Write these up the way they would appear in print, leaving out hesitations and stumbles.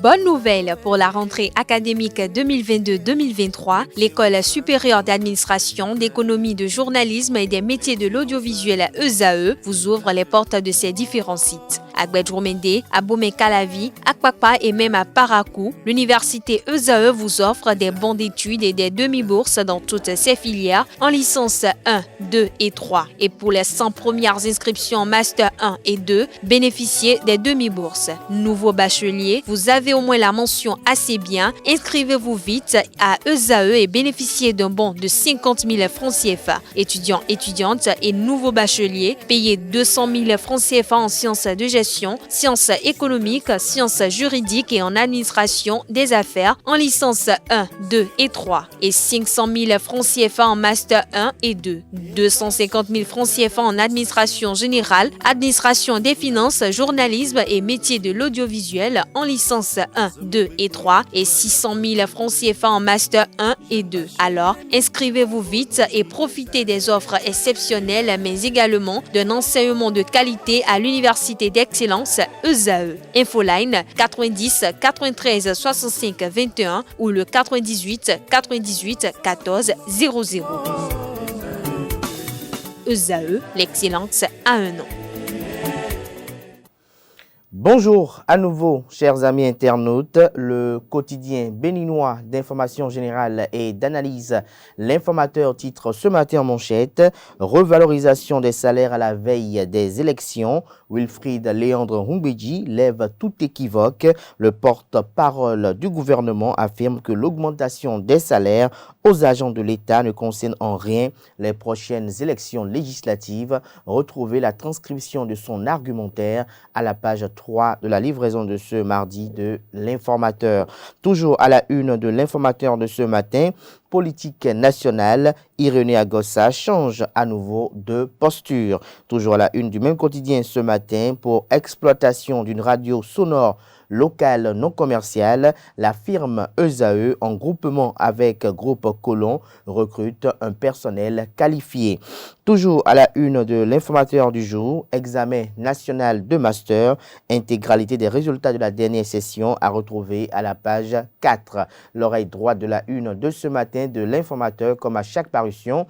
Bonne nouvelle pour la rentrée académique 2022-2023, l'École supérieure d'administration, d'économie, de journalisme et des métiers de l'audiovisuel ESAE vous ouvre les portes de ses différents sites. À Gbedjomende, à Bomé-Calavi, à Kpakpa et même à Parakou, l'université ESAE vous offre des bons d'études et des demi-bourses dans toutes ses filières en licence 1, 2 et 3. Et pour les 100 premières inscriptions en master 1 et 2, bénéficiez des demi-bourses. Nouveau bachelier, vous avez au moins la mention assez bien. Inscrivez-vous vite à ESAE et bénéficiez d'un bon de 50 000 francs CFA. Étudiants, étudiantes et nouveaux bacheliers, payez 200 000 francs CFA en sciences de gestion, sciences économiques, sciences juridiques et en administration des affaires en licence 1, 2 et 3 et 500 000 francs CFA en master 1 et 2, 250 000 francs CFA en administration générale, administration des finances, journalisme et métiers de l'audiovisuel en licence 1, 2 et 3 et 600 000 francs CFA en master 1 et 2. Alors, inscrivez-vous vite et profitez des offres exceptionnelles mais également d'un enseignement de qualité à l'université d'excellence ESAE. Infoline 90 93 65 21 ou le 98 98 14 00. ESAE, l'excellence à un nom. Bonjour à nouveau, chers amis internautes. Le quotidien béninois d'information générale et d'analyse, l'informateur titre ce matin en manchette « Revalorisation des salaires à la veille des élections ». Wilfried Léandre Humbedji lève tout équivoque. Le porte-parole du gouvernement affirme que l'augmentation des salaires aux agents de l'État ne concerne en rien les prochaines élections législatives. Retrouvez la transcription de son argumentaire à la page 3 de la livraison de ce mardi de l'Informateur. Toujours à la une de l'Informateur de ce matin, politique nationale, Irénée Agossa change à nouveau de posture. Toujours à la une du même quotidien ce matin, pour exploitation d'une radio sonore locale non commerciale, la firme ESAE, en groupement avec Groupe Colon, recrute un personnel qualifié. Toujours à la une de l'Informateur du jour, examen national de master, intégralité des résultats de la dernière session à retrouver à la page 4. L'oreille droite de la une de ce matin de l'Informateur, comme à chaque parution,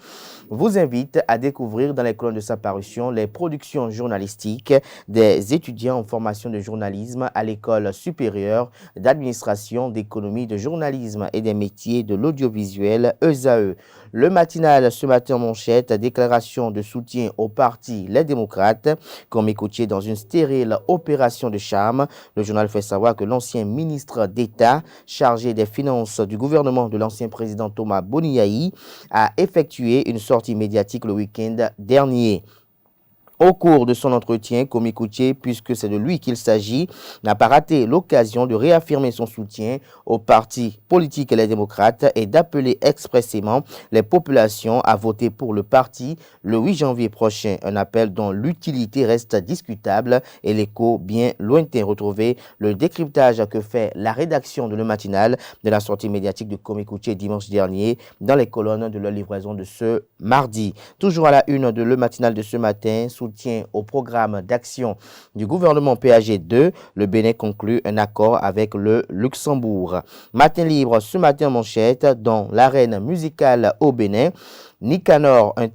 vous invite à découvrir dans les colonnes de sa parution les productions journalistiques des étudiants en formation de journalisme à l'école supérieure d'administration, d'économie, de journalisme et des métiers de l'audiovisuel ESAE. Le matinal ce matin en manchette, déclaration de soutien au parti Les Démocrates, comme écoutier dans une stérile opération de charme. Le journal fait savoir que l'ancien ministre d'État chargé des finances du gouvernement de l'ancien président Thomas Boniaï a effectué une sortie médiatique le week-end dernier. Au cours de son entretien, Komi Koutié, puisque c'est de lui qu'il s'agit, n'a pas raté l'occasion de réaffirmer son soutien au parti politique Les Démocrates et d'appeler expressément les populations à voter pour le parti le 8 janvier prochain. Un appel dont l'utilité reste discutable et l'écho bien lointain. Retrouvez le décryptage que fait la rédaction de Le Matinal de la sortie médiatique de Komi Koutié dimanche dernier dans les colonnes de la livraison de ce mardi. Toujours à la une de Le Matinal de ce matin, soutien au programme d'action du gouvernement PAG 2, le Bénin conclut un accord avec le Luxembourg. Matin libre ce matin en manchette, dans l'arène musicale au Bénin, Nicanor, un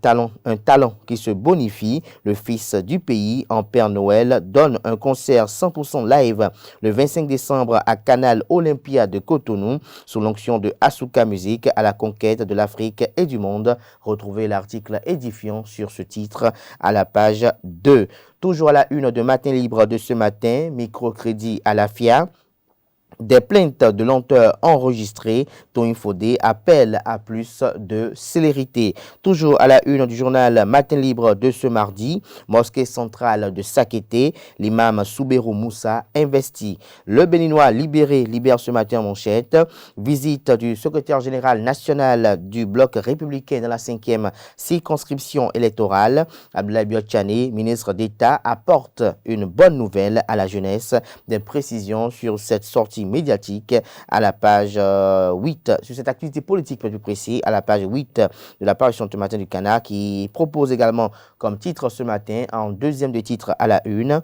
talent qui se bonifie, le fils du pays en Père Noël, donne un concert 100% live le 25 décembre à Canal Olympia de Cotonou, sous l'onction de Asuka Music à la conquête de l'Afrique et du monde. Retrouvez l'article édifiant sur ce titre à la page 2. Toujours à la une de Matin Libre de ce matin, microcrédit à la FIA. Des plaintes de lenteur enregistrées, Tony Fodé appelle à plus de célérité. Toujours à la une du journal Matin Libre de ce mardi, mosquée centrale de Sakété, l'imam Souberou Moussa investi. Le Béninois libère ce matin en manchette. Visite du secrétaire général national du bloc républicain dans la 5e circonscription électorale. Abdoulaye Biotchane, ministre d'État, apporte une bonne nouvelle à la jeunesse. Des précisions sur cette sortie médiatique à la page 8, sur cette activité politique plus précis, à la page 8 de la parution ce matin du Canard, qui propose également comme titre ce matin, en deuxième de titre à la une,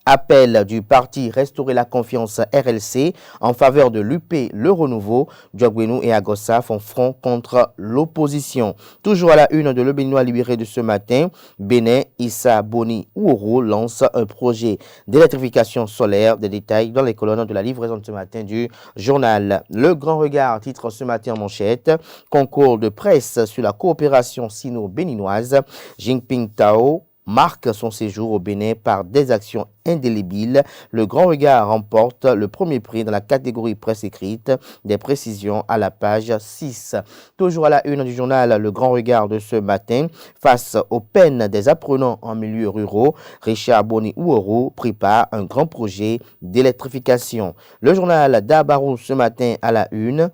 Appel du parti Restaurer la confiance RLC en faveur de l'UP Le Renouveau. Djogwenou et Agossa font front contre l'opposition. Toujours à la une de Le Béninois libéré de ce matin, Bénin, Issa Boni Ouoro lance un projet d'électrification solaire. Des détails dans les colonnes de la livraison de ce matin du journal. Le Grand Regard titre ce matin en manchette, concours de presse sur la coopération sino-béninoise. Jinping Tao marque son séjour au Bénin par des actions indélébiles. Le Grand Regard remporte le premier prix dans la catégorie presse écrite. Des précisions à la page 6. Toujours à la une du journal Le Grand Regard de ce matin, face aux peines des apprenants en milieu ruraux, Richard Boni Ouoro prépare un grand projet d'électrification. Le journal Dabarou ce matin à la une.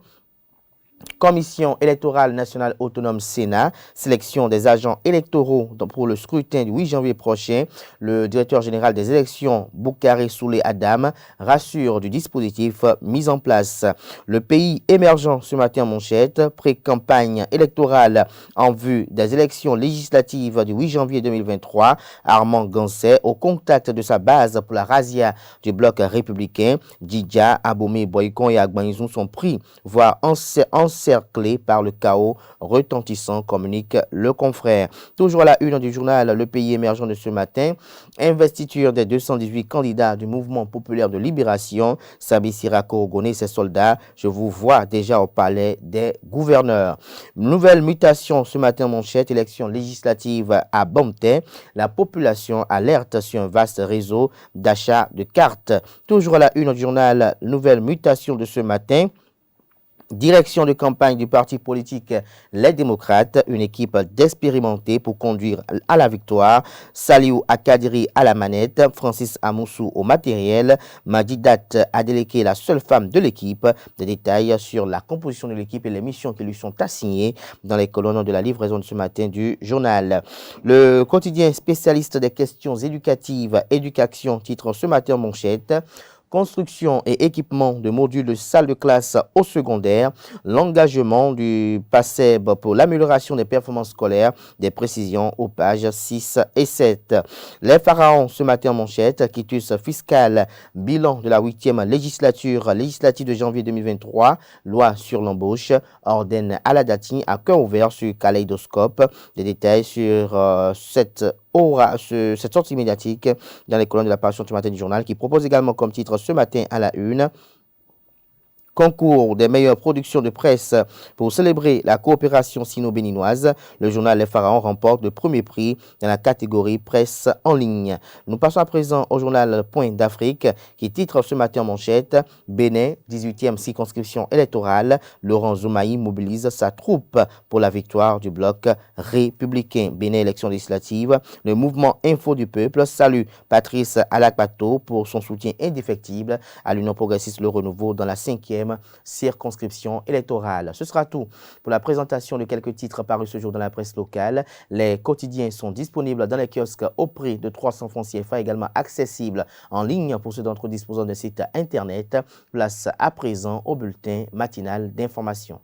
Commission électorale nationale autonome Sénat, sélection des agents électoraux pour le scrutin du 8 janvier prochain. Le directeur général des élections, Boukari Soulé Adam, rassure du dispositif mis en place. Le pays émergent ce matin en manchette, pré-campagne électorale en vue des élections législatives du 8 janvier 2023. Armand Gansset, au contact de sa base pour la razzia du bloc républicain. Djidja, Abomey, Boykon et Agbanizou sont pris, voire encerclés par le chaos retentissant, communique le confrère. Toujours à la une du journal Le Pays émergent de ce matin, investiture des 218 candidats du mouvement populaire de libération. Sabi Sirako Ogone et ses soldats, je vous vois déjà au palais des gouverneurs. Nouvelle mutation ce matin manchette, élection législative à Bomté. La population alerte sur un vaste réseau d'achat de cartes. Toujours à la une du journal Nouvelle mutation de ce matin. Direction de campagne du parti politique Les Démocrates, une équipe d'expérimentés pour conduire à la victoire. Saliou Akadiri à la manette, Francis Amoussou au matériel, Madidat Adeleke, la seule femme de l'équipe. Des détails sur la composition de l'équipe et les missions qui lui sont assignées dans les colonnes de la livraison de ce matin du journal. Le quotidien spécialiste des questions éducatives, Éducation, titre ce matin en manchette. Construction et équipement de modules de salles de classe au secondaire, l'engagement du PACEB pour l'amélioration des performances scolaires, des précisions aux pages 6 et 7. Les pharaons ce matin en manchette, quitus fiscal, bilan de la 8e législative de janvier 2023, loi sur l'embauche, ordonne à la Dati à cœur ouvert sur Kaléidoscope. Des détails sur cette sortie médiatique dans les colonnes de la page du matin du journal qui propose également comme titre ce matin à la une. Concours des meilleures productions de presse pour célébrer la coopération sino-béninoise. Le journal Les Pharaons remporte le premier prix dans la catégorie presse en ligne. Nous passons à présent au journal Point d'Afrique qui titre ce matin en manchette Bénin, 18e circonscription électorale. Laurent Zoumaï mobilise sa troupe pour la victoire du bloc républicain. Bénin, élection législative. Le mouvement Info du Peuple salue Patrice Alakpato pour son soutien indéfectible à l'Union progressiste Le Renouveau dans la 5e circonscription électorale. Ce sera tout pour la présentation de quelques titres parus ce jour dans la presse locale. Les quotidiens sont disponibles dans les kiosques au prix de 300 francs CFA, également accessibles en ligne pour ceux d'entre eux disposant d'un site internet. Place à présent au bulletin matinal d'information.